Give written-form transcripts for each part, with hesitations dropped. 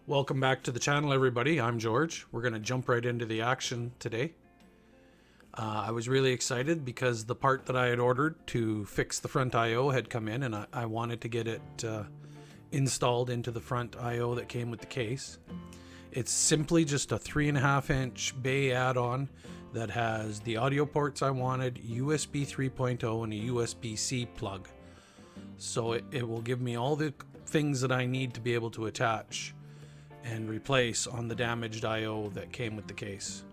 Welcome back to the channel, everybody. I'm George. We're going to jump right into the action today. I was really excited because the part that I had ordered to fix the front I/O had come in, and I wanted to get it installed into the front I/O that came with the case. It's simply just a 3.5-inch bay add-on that has the audio ports I wanted, USB 3.0, and a USB-C plug. So it will give me all the things that I need to be able to attach and replace on the damaged I/O that came with the case.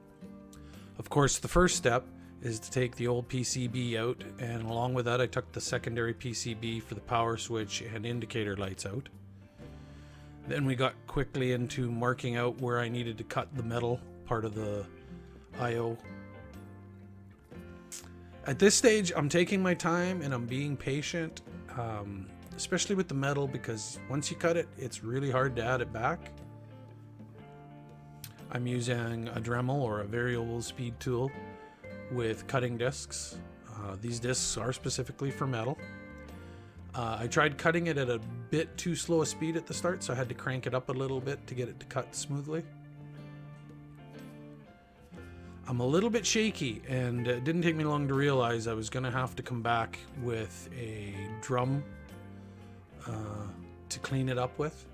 Of course, the first step is to take the old PCB out, and along with that I took the secondary PCB for the power switch and indicator lights out. Then we got quickly into marking out where I needed to cut the metal part of the I/O. At this stage, I'm taking my time and I'm being patient, especially with the metal, because once you cut it, it's really hard to add it back. I'm using a Dremel or a variable speed tool with cutting discs. These discs are specifically for metal. I tried cutting it at a bit too slow a speed at the start, so I had to crank it up a little bit to get it to cut smoothly. I'm a little bit shaky, and it didn't take me long to realize I was going to have to come back with a drum to clean it up with.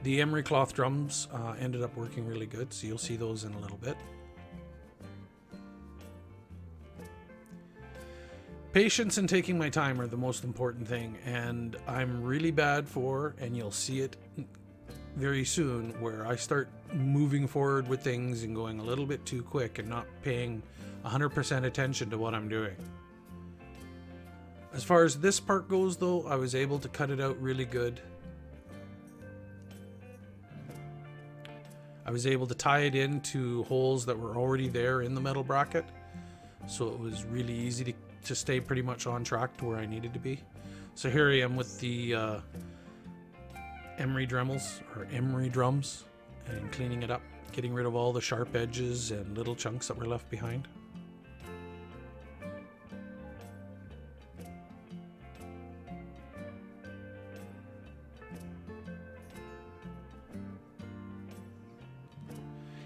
The emery cloth drums ended up working really good, so you'll see those in a little bit. Patience and taking my time are the most important thing, and I'm really bad for, and you'll see it very soon, where I start moving forward with things and going a little bit too quick and not paying 100% attention to what I'm doing. As far as this part goes though, I was able to cut it out really good. I was able to tie it into holes that were already there in the metal bracket, so it was really easy to stay pretty much on track to where I needed to be. So here I am with the emery drums, and cleaning it up, getting rid of all the sharp edges and little chunks that were left behind.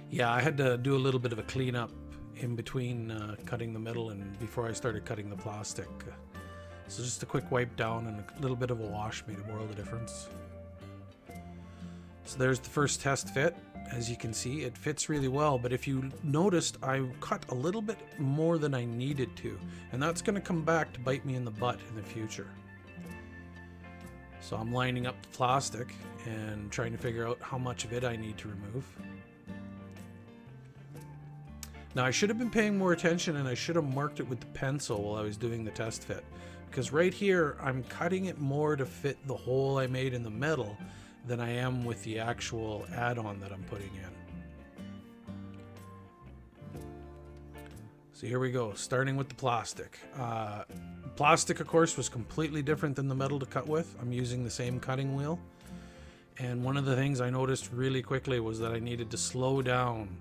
Yeah, I had to do a little bit of a cleanup in between cutting the metal and before I started cutting the plastic. So just a quick wipe down and a little bit of a wash made a world of difference. So there's the first test fit. As you can see, it fits really well, but if you noticed, I cut a little bit more than I needed to, and that's going to come back to bite me in the butt in the future. So I'm lining up the plastic and trying to figure out how much of it I need to remove. Now I should have been paying more attention, and I should have marked it with the pencil while I was doing the test fit, because right here I'm cutting it more to fit the hole I made in the metal than I am with the actual add-on that I'm putting in. So here we go, starting with the plastic. Plastic, of course, was completely different than the metal to cut with. I'm using the same cutting wheel, and one of the things I noticed really quickly was that I needed to slow down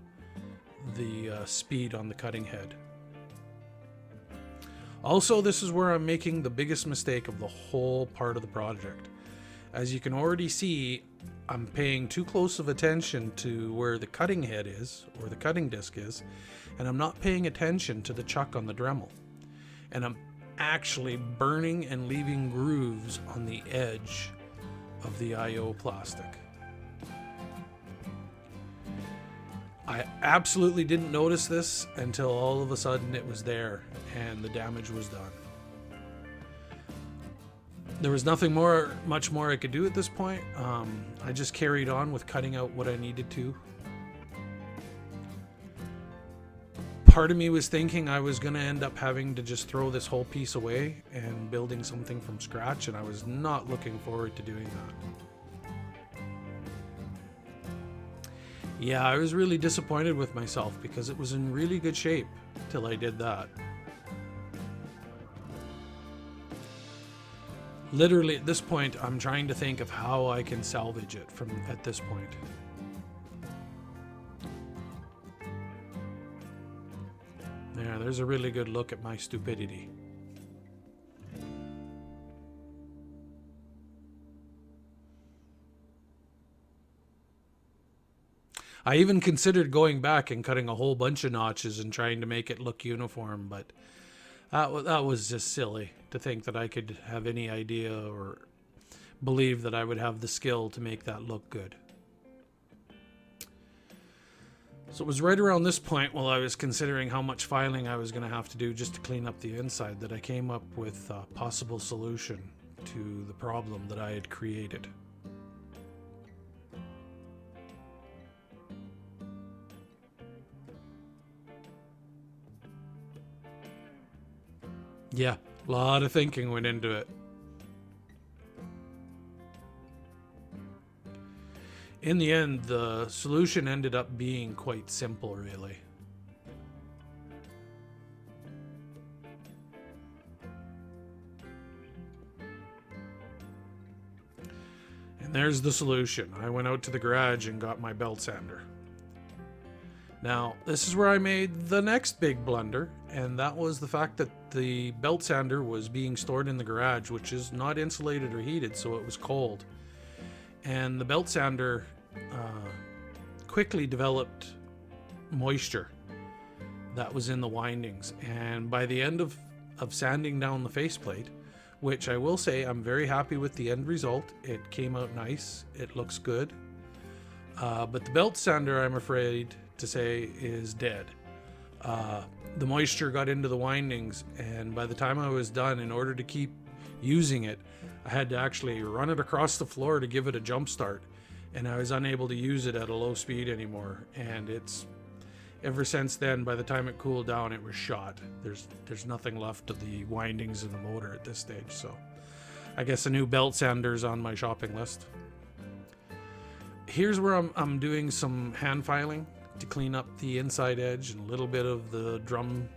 the speed on the cutting head. Also, this is where I'm making the biggest mistake of the whole part of the project. As you can already see, I'm paying too close of attention to where the cutting head is, or the cutting disc is, and I'm not paying attention to the chuck on the Dremel. And I'm actually burning and leaving grooves on the edge of the I/O plastic. I absolutely didn't notice this until all of a sudden it was there and the damage was done. There was nothing much more I could do at this point. I just carried on with cutting out what I needed to. Part of me was thinking I was going to end up having to just throw this whole piece away and building something from scratch, and I was not looking forward to doing that. Yeah, I was really disappointed with myself because it was in really good shape till I did that. Literally at this point, I'm trying to think of how I can salvage it from at this point. There's a really good look at my stupidity. I even considered going back and cutting a whole bunch of notches and trying to make it look uniform, but that was just silly to think that I could have any idea or believe that I would have the skill to make that look good. So it was right around this point, while I was considering how much filing I was going to have to do just to clean up the inside, that I came up with a possible solution to the problem that I had created. Yeah, a lot of thinking went into it. In the end, the solution ended up being quite simple, really. And there's the solution. I went out to the garage and got my belt sander. Now, this is where I made the next big blunder, and that was the fact that the belt sander was being stored in the garage, which is not insulated or heated, so it was cold. And the belt sander quickly developed moisture that was in the windings. And by the end of sanding down the faceplate, which I will say I'm very happy with the end result, it came out nice, it looks good. But the belt sander, I'm afraid to say, is dead. The moisture got into the windings, and by the time I was done, in order to keep using it, I had to actually run it across the floor to give it a jump start, and I was unable to use it at a low speed anymore. And it's ever since then, by the time it cooled down, it was shot. There's nothing left of the windings in the motor at this stage, so I guess a new belt sander's on my shopping list. Here's where I'm doing some hand filing to clean up the inside edge and a little bit of the drum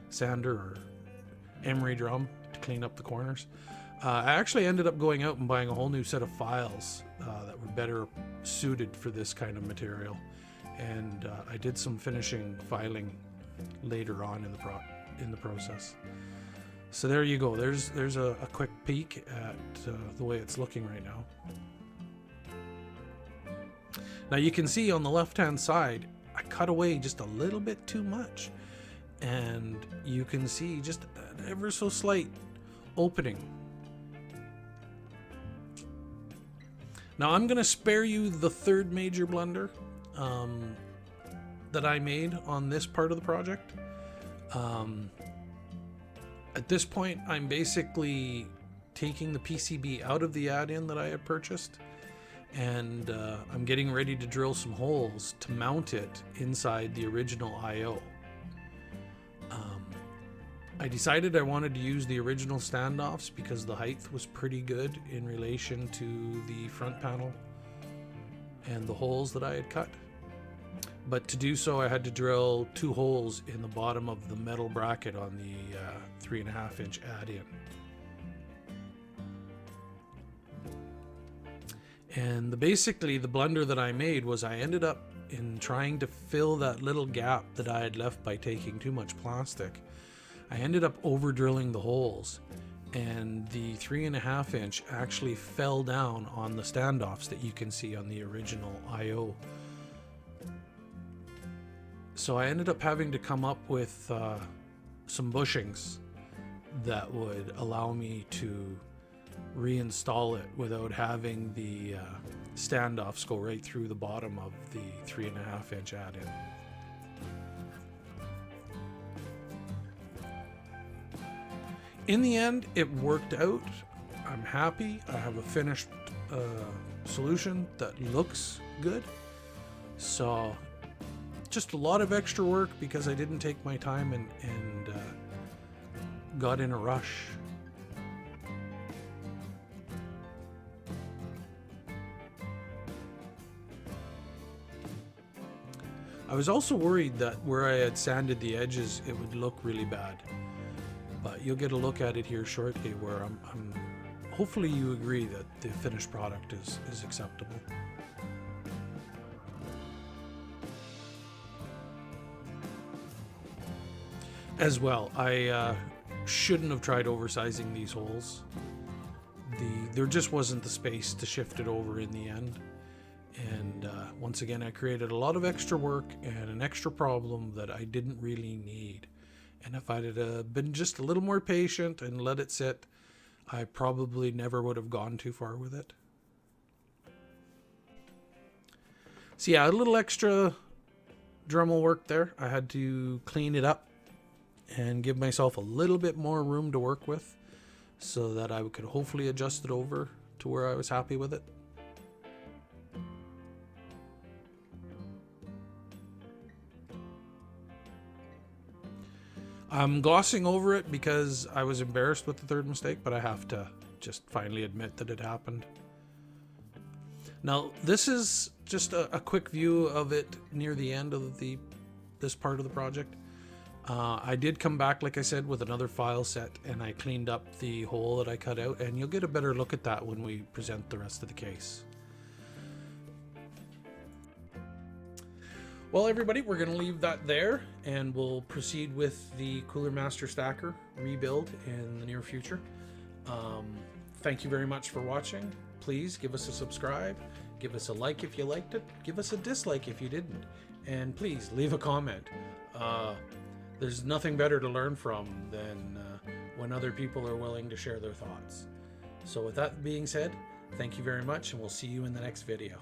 sander or emery drum to clean up the corners. I actually ended up going out and buying a whole new set of files that were better suited for this kind of material, and I did some finishing filing later on in the process. So there you go. There's a quick peek at the way it's looking right now. Now you can see on the left-hand side, I cut away just a little bit too much, and you can see just an ever so slight opening. Now I'm going to spare you the third major blunder that I made on this part of the project. At this point, I'm basically taking the PCB out of the add-in that I had purchased, and I'm getting ready to drill some holes to mount it inside the original I/O. I decided I wanted to use the original standoffs because the height was pretty good in relation to the front panel and the holes that I had cut. But to do so, I had to drill 2 holes in the bottom of the metal bracket on the 3.5-inch add-in. And basically the blunder that I made was I ended up in trying to fill that little gap that I had left by taking too much plastic. I ended up over drilling the holes, and the 3.5-inch actually fell down on the standoffs that you can see on the original I/O. So I ended up having to come up with some bushings that would allow me to reinstall it without having the standoffs go right through the bottom of the 3.5-inch add-in. In the end, it worked out. I'm happy. I have a finished solution that looks good. So just a lot of extra work because I didn't take my time and got in a rush. I was also worried that where I had sanded the edges, it would look really bad. But you'll get a look at it here shortly, where I'm hopefully you agree that the finished product is acceptable. As well, I shouldn't have tried oversizing these holes. There just wasn't the space to shift it over in the end. And once again, I created a lot of extra work and an extra problem that I didn't really need. And if I'd been just a little more patient and let it sit, I probably never would have gone too far with it. So yeah, a little extra Dremel work there. I had to clean it up and give myself a little bit more room to work with so that I could hopefully adjust it over to where I was happy with it. I'm glossing over it because I was embarrassed with the third mistake, but I have to just finally admit that it happened. Now, this is just a quick view of it near the end of this part of the project. I did come back, like I said, with another file set, and I cleaned up the hole that I cut out, and you'll get a better look at that when we present the rest of the case. Well, everybody, we're going to leave that there, and we'll proceed with the Cooler Master Stacker rebuild in the near future. Thank you very much for watching. Please give us a subscribe, give us a like if you liked it, give us a dislike if you didn't, and please leave a comment. There's nothing better to learn from than when other people are willing to share their thoughts. So with that being said, thank you very much, and we'll see you in the next video.